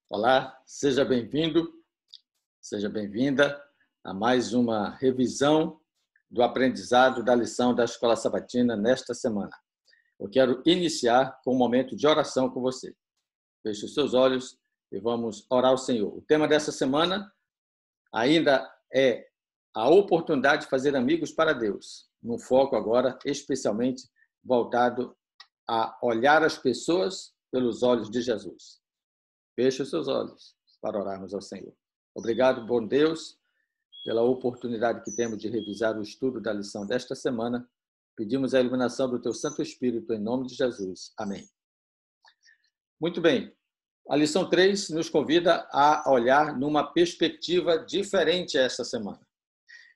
Olá, seja bem-vindo, seja bem-vinda a mais uma revisão do aprendizado da lição da Escola Sabatina nesta semana. Eu quero iniciar com um momento de oração com você. Feche os seus olhos e vamos orar ao Senhor. O tema dessa semana ainda é a oportunidade de fazer amigos para Deus, num foco agora especialmente voltado a olhar as pessoas pelos olhos de Jesus. Feche os seus olhos para orarmos ao Senhor. Obrigado, bom Deus, pela oportunidade que temos de revisar o estudo da lição desta semana. Pedimos a iluminação do Teu Santo Espírito em nome de Jesus. Amém. Muito bem. A lição 3 nos convida a olhar numa perspectiva diferente esta semana.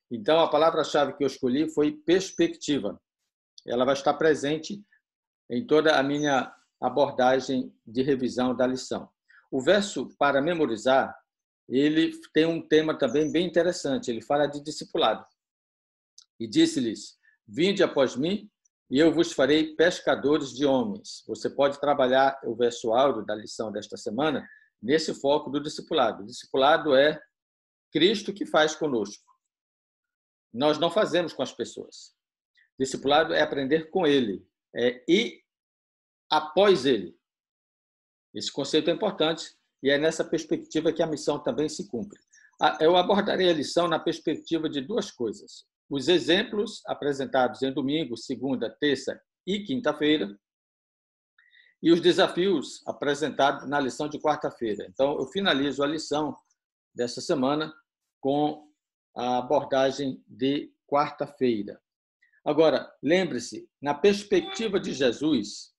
Então, a palavra-chave que eu escolhi foi perspectiva. Ela vai estar presente em toda a minha abordagem de revisão da lição. O verso para memorizar, ele tem um tema também bem interessante. Ele fala de discipulado. E disse-lhes: vinde após mim, e eu vos farei pescadores de homens. Você pode trabalhar o verso áureo da lição desta semana nesse foco do discipulado. O discipulado é Cristo que faz conosco. Nós não fazemos com as pessoas. Discipulado é aprender com Ele, é ir após Ele. Esse conceito é importante e é nessa perspectiva que a missão também se cumpre. Eu abordarei a lição na perspectiva de duas coisas. Os exemplos apresentados em domingo, segunda, terça e quinta-feira e os desafios apresentados na lição de quarta-feira. Então, eu finalizo a lição dessa semana com a abordagem de quarta-feira. Agora, lembre-se, na perspectiva de Jesus,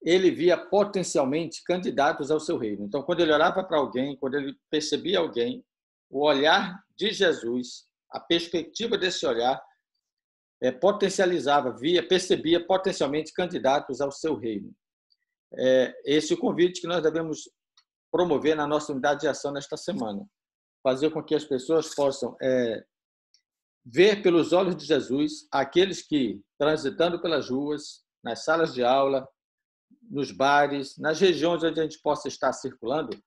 ele via potencialmente candidatos ao seu reino. Então, quando ele olhava para alguém, quando ele percebia alguém, o olhar de Jesus, a perspectiva desse olhar, potencializava, percebia potencialmente candidatos ao seu reino. Esse é o convite que nós devemos promover na nossa unidade de ação nesta semana. Fazer com que as pessoas possam ver pelos olhos de Jesus aqueles que, transitando pelas ruas, nas salas de aula, nos bares, nas regiões onde a gente possa estar circulando,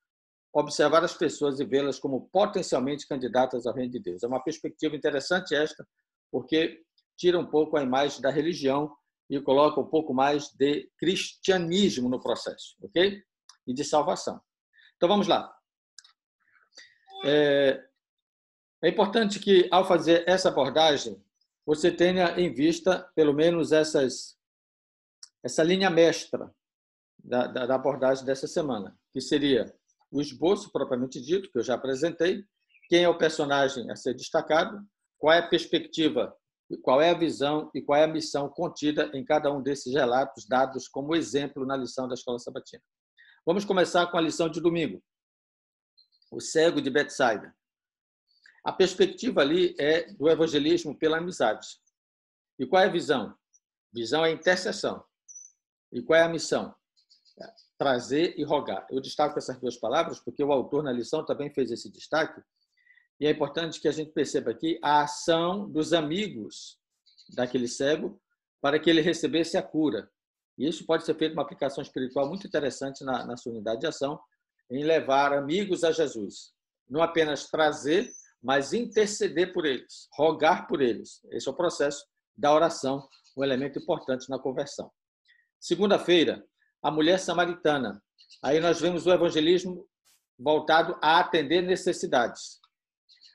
observar as pessoas e vê-las como potencialmente candidatas ao reino de Deus. É uma perspectiva interessante esta, porque tira um pouco a imagem da religião e coloca um pouco mais de cristianismo no processo, ok? E de salvação. Então, vamos lá. É importante que, ao fazer essa abordagem, você tenha em vista, pelo menos, essa linha mestra da abordagem dessa semana, que seria o esboço propriamente dito, que eu já apresentei, quem é o personagem a ser destacado, qual é a perspectiva, qual é a visão e qual é a missão contida em cada um desses relatos dados como exemplo na lição da Escola Sabatina. Vamos começar com a lição de domingo. O cego de Betsaida. A perspectiva ali é do evangelismo pela amizade. E qual é a visão? Visão é intercessão. E qual é a missão? Trazer e rogar. Eu destaco essas duas palavras porque o autor na lição também fez esse destaque e é importante que a gente perceba aqui a ação dos amigos daquele cego para que ele recebesse a cura. E isso pode ser feito uma aplicação espiritual muito interessante na sua unidade de ação em levar amigos a Jesus. Não apenas trazer, mas interceder por eles, rogar por eles. Esse é o processo da oração, um elemento importante na conversão. Segunda-feira, a mulher samaritana. Aí nós vemos o evangelismo voltado a atender necessidades.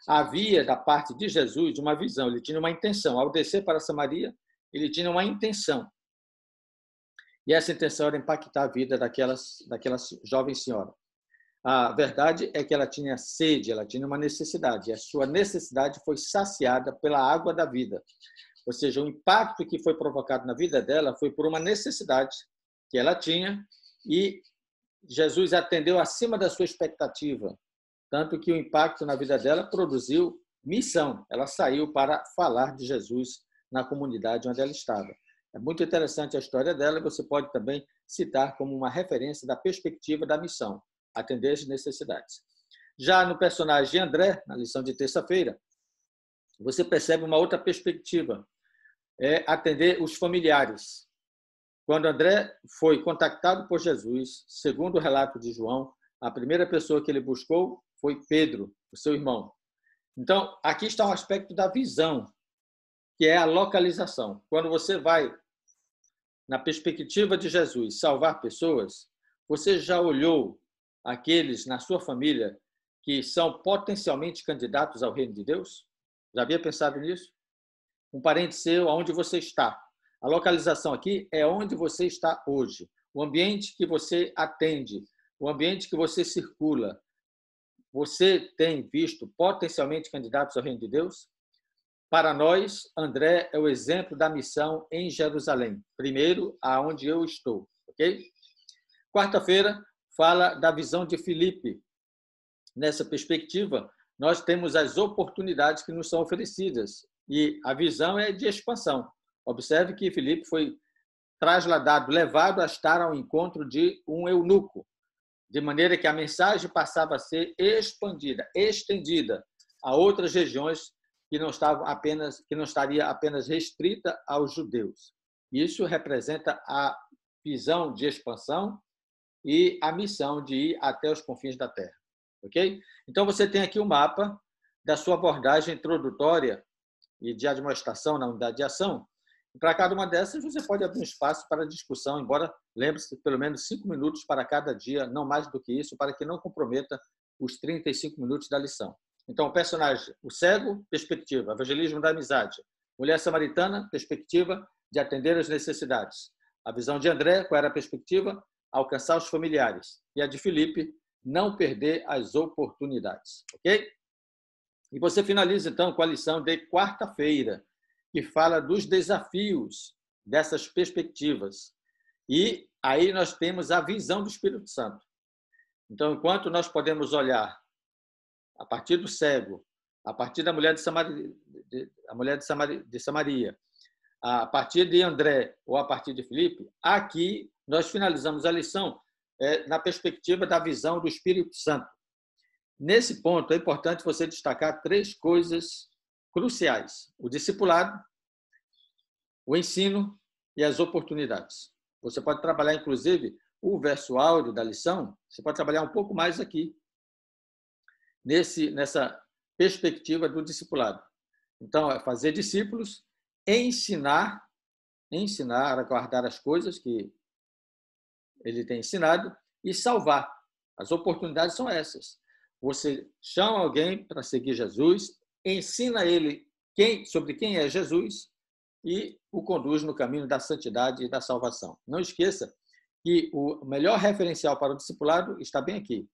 Havia, da parte de Jesus, uma visão, ele tinha uma intenção. Ao descer para Samaria, ele tinha uma intenção. E essa intenção era impactar a vida daquela jovem senhora. A verdade é que ela tinha sede, ela tinha uma necessidade, e a sua necessidade foi saciada pela água da vida. Ou seja, o impacto que foi provocado na vida dela foi por uma necessidade que ela tinha e Jesus atendeu acima da sua expectativa, tanto que o impacto na vida dela produziu missão. Ela saiu para falar de Jesus na comunidade onde ela estava. É muito interessante a história dela e você pode também citar como uma referência da perspectiva da missão, atender as necessidades. Já no personagem André, na lição de terça-feira, você percebe uma outra perspectiva, é atender os familiares. Quando André foi contactado por Jesus, segundo o relato de João, a primeira pessoa que ele buscou foi Pedro, o seu irmão. Então, aqui está o aspecto da visão, que é a localização. Quando você vai, na perspectiva de Jesus, salvar pessoas, você já olhou aqueles na sua família que são potencialmente candidatos ao reino de Deus? Já havia pensado nisso? Um parente seu, aonde você está. A localização aqui é onde você está hoje. O ambiente que você atende, o ambiente que você circula. Você tem visto potencialmente candidatos ao reino de Deus? Para nós, André é o exemplo da missão em Jerusalém. Primeiro, aonde eu estou. Ok? Quarta-feira, fala da visão de Filipe. Nessa perspectiva, nós temos as oportunidades que nos são oferecidas. E a visão é de expansão. Observe que Filipe foi trasladado, levado a estar ao encontro de um eunuco, de maneira que a mensagem passava a ser expandida, estendida a outras regiões que não estaria apenas restrita aos judeus. Isso representa a visão de expansão e a missão de ir até os confins da terra. Ok? Então, você tem aqui o mapa da sua abordagem introdutória e de administração na unidade de ação. E para cada uma dessas, você pode abrir um espaço para discussão, embora lembre-se, pelo menos 5 minutos para cada dia, não mais do que isso, para que não comprometa os 35 minutos da lição. Então, o personagem, o cego, perspectiva, evangelismo da amizade. Mulher samaritana, perspectiva de atender às necessidades. A visão de André, qual era a perspectiva? Alcançar os familiares. E a de Filipe, não perder as oportunidades. Ok? E você finaliza, então, com a lição de quarta-feira, que fala dos desafios dessas perspectivas. E aí nós temos a visão do Espírito Santo. Então, enquanto nós podemos olhar a partir do cego, a partir da mulher de Samaria, a partir de André ou a partir de Filipe, aqui nós finalizamos a lição na perspectiva da visão do Espírito Santo. Nesse ponto, é importante você destacar 3 coisas cruciais: o discipulado, o ensino e as oportunidades. Você pode trabalhar, inclusive, o verso áudio da lição, você pode trabalhar um pouco mais aqui, nessa perspectiva do discipulado. Então, é fazer discípulos, ensinar a guardar as coisas que ele tem ensinado e salvar. As oportunidades são essas. Você chama alguém para seguir Jesus, ensina ele sobre quem é Jesus e o conduz no caminho da santidade e da salvação. Não esqueça que o melhor referencial para o discipulado está bem aqui,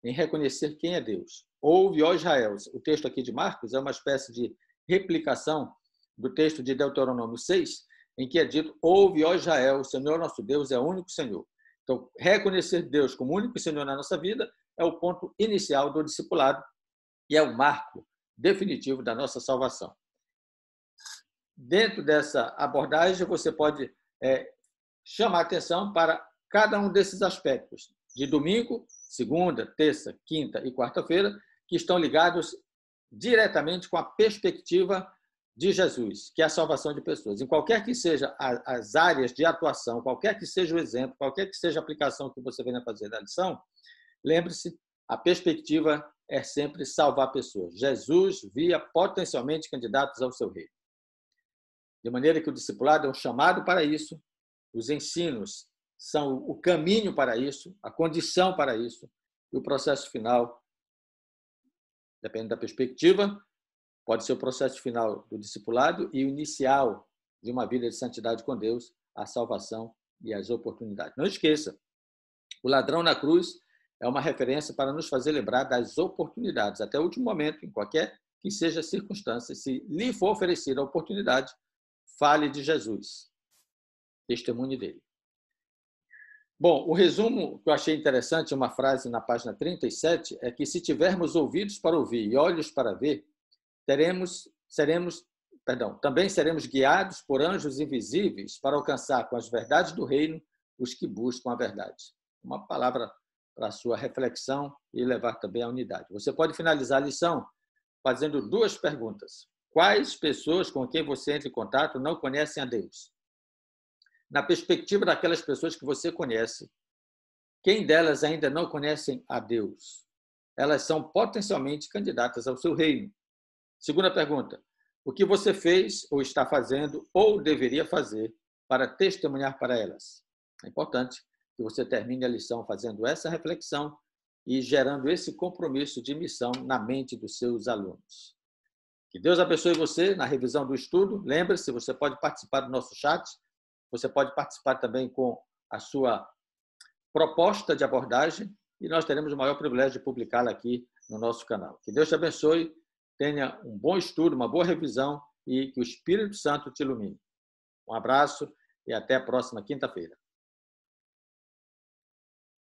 em reconhecer quem é Deus. Ouve, ó Israel. O texto aqui de Marcos é uma espécie de replicação do texto de Deuteronômio 6, em que é dito: ouve, ó Israel, o Senhor nosso Deus é o único Senhor. Então, reconhecer Deus como único Senhor na nossa vida é o ponto inicial do discipulado e é o marco definitivo da nossa salvação. Dentro dessa abordagem, você pode chamar atenção para cada um desses aspectos, de domingo, segunda, terça, quinta e quarta-feira, que estão ligados diretamente com a perspectiva de Jesus, que é a salvação de pessoas. Em qualquer que seja as áreas de atuação, qualquer que seja o exemplo, qualquer que seja a aplicação que você venha fazer da lição, lembre-se, a perspectiva é sempre salvar pessoas. Jesus via potencialmente candidatos ao seu reino. De maneira que o discipulado é um chamado para isso, os ensinos são o caminho para isso, a condição para isso, e o processo final, depende da perspectiva, pode ser o processo final do discipulado e o inicial de uma vida de santidade com Deus, a salvação e as oportunidades. Não esqueça, o ladrão na cruz é uma referência para nos fazer lembrar das oportunidades, até o último momento, em qualquer que seja a circunstância. Se lhe for oferecida a oportunidade, fale de Jesus, testemunhe dele. Bom, o resumo que eu achei interessante, uma frase na página 37, é que se tivermos ouvidos para ouvir e olhos para ver, também seremos guiados por anjos invisíveis para alcançar com as verdades do reino os que buscam a verdade. Uma palavra para a sua reflexão e levar também à unidade. Você pode finalizar a lição fazendo 2 perguntas. Quais pessoas com quem você entra em contato não conhecem a Deus? Na perspectiva daquelas pessoas que você conhece, quem delas ainda não conhecem a Deus? Elas são potencialmente candidatas ao seu reino. Segunda pergunta: o que você fez ou está fazendo ou deveria fazer para testemunhar para elas? É importante que você termine a lição fazendo essa reflexão e gerando esse compromisso de missão na mente dos seus alunos. Que Deus abençoe você na revisão do estudo. Lembre-se, você pode participar do nosso chat, você pode participar também com a sua proposta de abordagem e nós teremos o maior privilégio de publicá-la aqui no nosso canal. Que Deus te abençoe, tenha um bom estudo, uma boa revisão e que o Espírito Santo te ilumine. Um abraço e até a próxima quinta-feira.